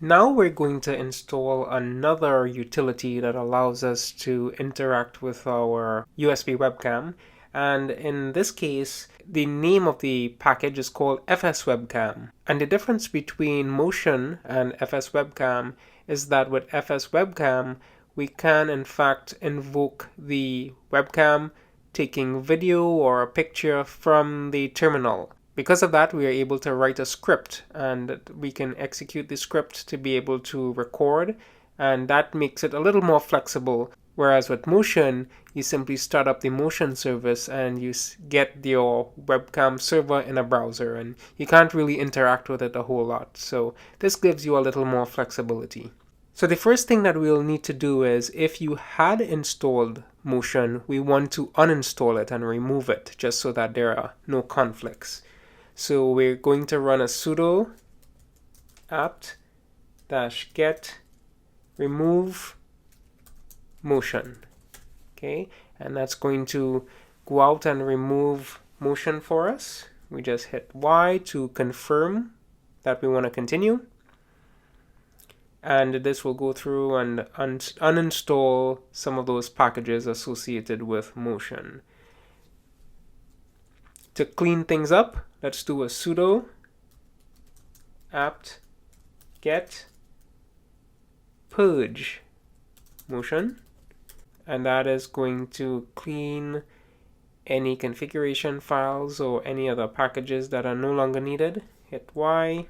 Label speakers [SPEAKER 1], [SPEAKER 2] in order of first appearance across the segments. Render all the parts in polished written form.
[SPEAKER 1] Now we're going to install another utility that allows us to interact with our USB webcam. And in this case, the name of the package is called fswebcam. And the difference between Motion and fswebcam is that with fswebcam, we can in fact invoke the webcam taking video or a picture from the terminal. Because of that, we are able to write a script, and we can execute the script to be able to record, and that makes it a little more flexible. Whereas with Motion, you simply start up the Motion service and you get your webcam server in a browser, and you can't really interact with it a whole lot. So this gives you a little more flexibility. So the first thing that we'll need to do is, if you had installed Motion, we want to uninstall it and remove it just so that there are no conflicts. So we're going to run a sudo apt-get remove Motion. Okay, and that's going to go out and remove Motion for us. We just hit Y to confirm that we want to continue. And this will go through and uninstall some of those packages associated with Motion. To clean things up, let's do a sudo apt-get purge Motion, and that is going to clean any configuration files or any other packages that are no longer needed. Hit Y,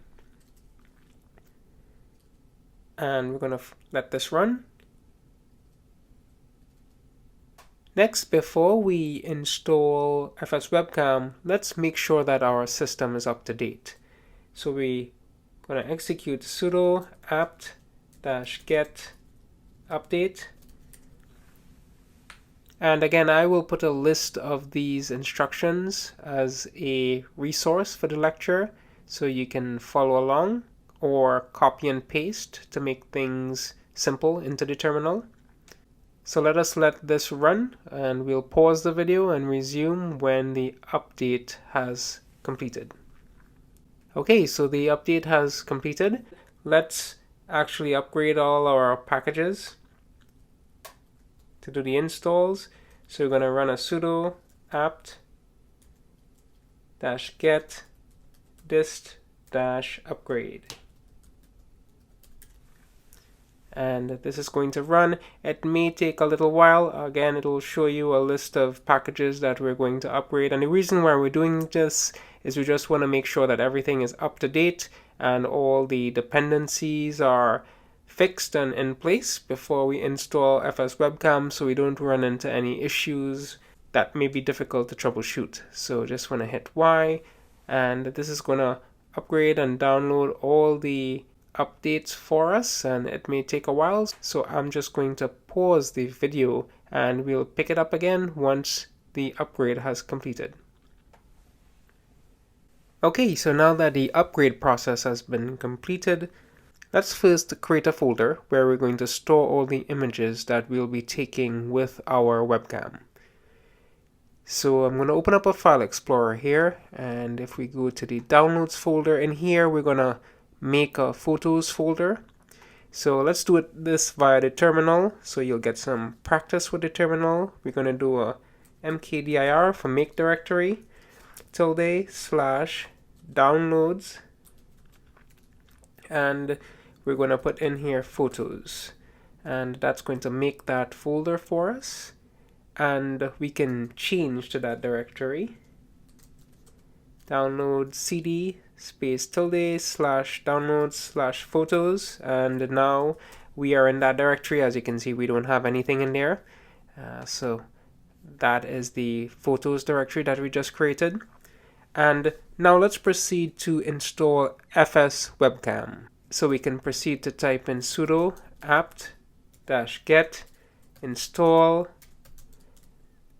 [SPEAKER 1] and we're going to let this run. Next, before we install fswebcam, let's make sure that our system is up to date. So we're going to execute sudo apt-get update. And again, I will put a list of these instructions as a resource for the lecture, so you can follow along or copy and paste to make things simple into the terminal. So let us let this run, and we'll pause the video and resume when the update has completed. Okay, so the update has completed. Let's actually upgrade all our packages to do the installs. So we're going to run a sudo apt-get dist-upgrade. And this is going to run. It may take a little while. Again, it will show you a list of packages that we're going to upgrade. And the reason why we're doing this is we just want to make sure that everything is up to date and all the dependencies are fixed and in place before we install fswebcam, so we don't run into any issues that may be difficult to troubleshoot. So just want to hit Y, and this is going to upgrade and download all the updates for us, and it may take a while, so I'm just going to pause the video and we'll pick it up again once the upgrade has completed. Okay, so now that the upgrade process has been completed, let's first create a folder where we're going to store all the images that we'll be taking with our webcam. So I'm going to open up a file explorer here, and if we go to the downloads folder, in here we're going to make a photos folder. So let's do this via the terminal, so you'll get some practice with the terminal. We're going to do a mkdir for make directory ~/downloads, and we're going to put in here photos, and that's going to make that folder for us, and we can change to that directory. Download cd ~/downloads/photos, and now we are in that directory. As you can see, we don't have anything in there, so that is the photos directory that we just created. And now let's proceed to install fswebcam. So we can proceed to type in sudo apt-get install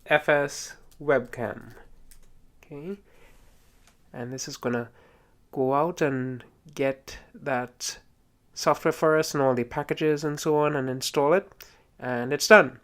[SPEAKER 1] fswebcam. Okay, and this is gonna go out and get that software for us and all the packages and so on and install it, and it's done.